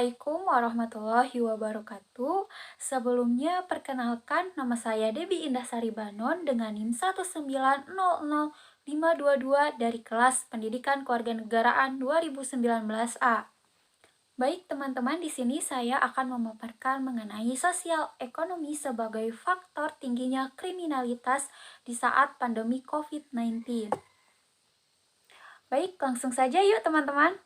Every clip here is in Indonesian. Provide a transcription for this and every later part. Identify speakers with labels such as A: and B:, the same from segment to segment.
A: Assalamualaikum warahmatullahi wabarakatuh. Sebelumnya, perkenalkan nama saya Debi Indahsari Banon dengan NIM 1900522 dari kelas Pendidikan Kewarganegaraan 2019A. Baik teman-teman, di sini saya akan memaparkan mengenai sosial ekonomi sebagai faktor tingginya kriminalitas di saat pandemi COVID-19. Baik, langsung saja yuk teman-teman.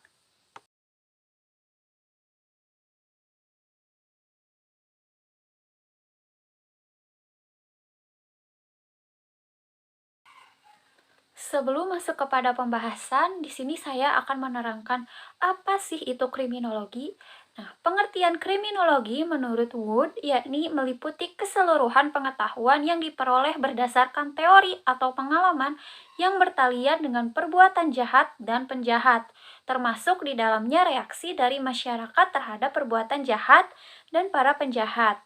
A: Sebelum masuk kepada pembahasan, di sini saya akan menerangkan apa sih itu kriminologi. Nah, pengertian kriminologi menurut Wood yakni meliputi keseluruhan pengetahuan yang diperoleh berdasarkan teori atau pengalaman yang bertalian dengan perbuatan jahat dan penjahat, termasuk di dalamnya reaksi dari masyarakat terhadap perbuatan jahat dan para penjahat.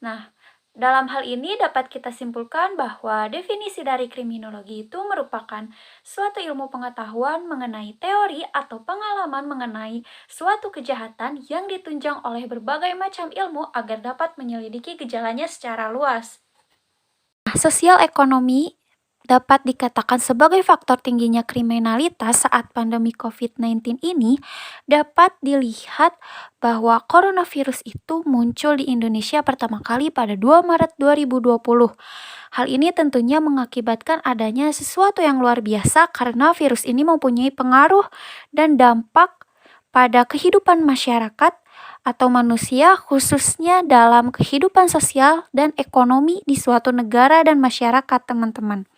A: Nah, dalam hal ini dapat kita simpulkan bahwa definisi dari kriminologi itu merupakan suatu ilmu pengetahuan mengenai teori atau pengalaman mengenai suatu kejahatan yang ditunjang oleh berbagai macam ilmu agar dapat menyelidiki gejalanya secara luas. Sosial ekonomi dapat dikatakan sebagai faktor tingginya kriminalitas saat pandemi COVID-19 ini dapat dilihat bahwa coronavirus itu muncul di Indonesia pertama kali pada 2 Maret 2020. Hal ini tentunya mengakibatkan adanya sesuatu yang luar biasa karena virus ini mempunyai pengaruh dan dampak pada kehidupan masyarakat atau manusia, khususnya dalam kehidupan sosial dan ekonomi di suatu negara dan masyarakat, teman-teman.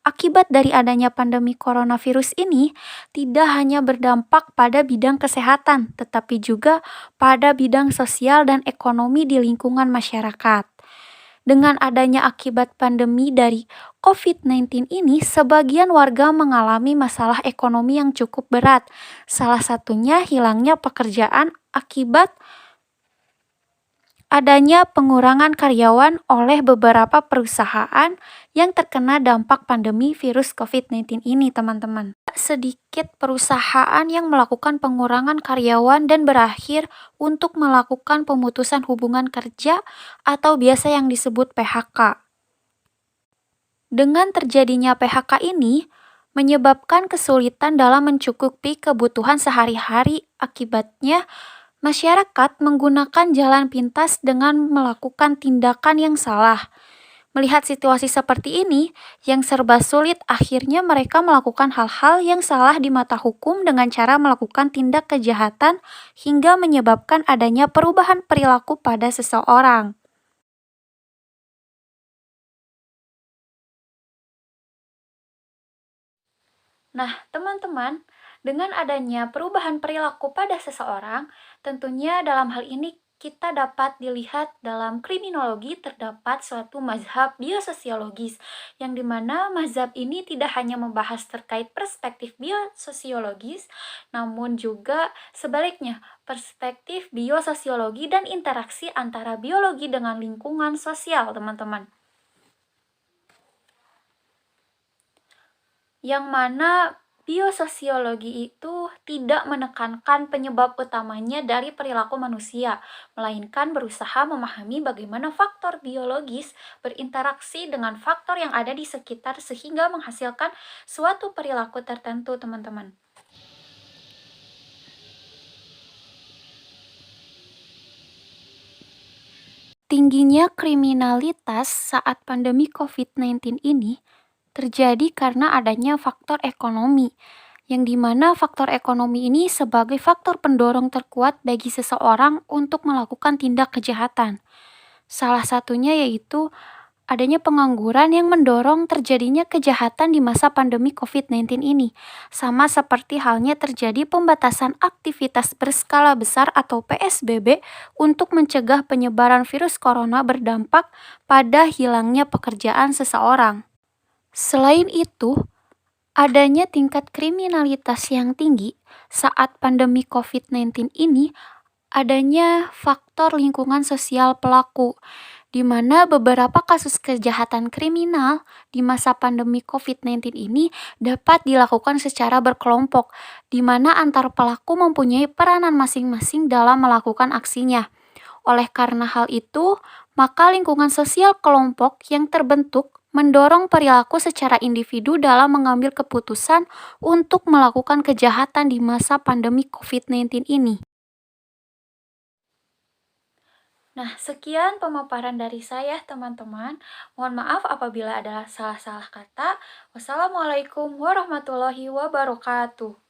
A: Akibat dari adanya pandemi coronavirus ini tidak hanya berdampak pada bidang kesehatan, tetapi juga pada bidang sosial dan ekonomi di lingkungan masyarakat. Dengan adanya akibat pandemi dari COVID-19 ini, sebagian warga mengalami masalah ekonomi yang cukup berat. Salah satunya hilangnya pekerjaan akibat adanya pengurangan karyawan oleh beberapa perusahaan yang terkena dampak pandemi virus COVID-19 ini, teman-teman. Sedikit perusahaan yang melakukan pengurangan karyawan dan berakhir untuk melakukan pemutusan hubungan kerja atau biasa yang disebut PHK. Dengan terjadinya PHK ini, menyebabkan kesulitan dalam mencukupi kebutuhan sehari-hari. Akibatnya, masyarakat menggunakan jalan pintas dengan melakukan tindakan yang salah. Melihat situasi seperti ini, yang serba sulit, akhirnya mereka melakukan hal-hal yang salah di mata hukum dengan cara melakukan tindak kejahatan hingga menyebabkan adanya perubahan perilaku pada seseorang. Nah, teman-teman, dengan adanya perubahan perilaku pada seseorang, tentunya dalam hal ini kita dapat dilihat dalam kriminologi terdapat suatu mazhab biososiologis, yang dimana mazhab ini tidak hanya membahas terkait perspektif biososiologis, namun juga sebaliknya, perspektif biososiologi dan interaksi antara biologi dengan lingkungan sosial, teman-teman. Yang mana biososiologi itu tidak menekankan penyebab utamanya dari perilaku manusia, melainkan berusaha memahami bagaimana faktor biologis berinteraksi dengan faktor yang ada di sekitar sehingga menghasilkan suatu perilaku tertentu, teman-teman. Tingginya kriminalitas saat pandemi COVID-19 ini terjadi karena adanya faktor ekonomi, yang dimana faktor ekonomi ini sebagai faktor pendorong terkuat bagi seseorang untuk melakukan tindak kejahatan. Salah satunya yaitu adanya pengangguran yang mendorong terjadinya kejahatan di masa pandemi COVID-19 ini. Sama seperti halnya terjadi pembatasan aktivitas berskala besar atau PSBB untuk mencegah penyebaran virus corona berdampak pada hilangnya pekerjaan seseorang. Selain itu, adanya tingkat kriminalitas yang tinggi saat pandemi COVID-19 ini, adanya faktor lingkungan sosial pelaku, di mana beberapa kasus kejahatan kriminal di masa pandemi COVID-19 ini dapat dilakukan secara berkelompok, di mana antar pelaku mempunyai peranan masing-masing dalam melakukan aksinya. Oleh karena hal itu, maka lingkungan sosial kelompok yang terbentuk mendorong perilaku secara individu dalam mengambil keputusan untuk melakukan kejahatan di masa pandemi COVID-19 ini. Nah, sekian pemaparan dari saya, teman-teman. Mohon maaf apabila ada salah-salah kata. Wassalamualaikum warahmatullahi wabarakatuh.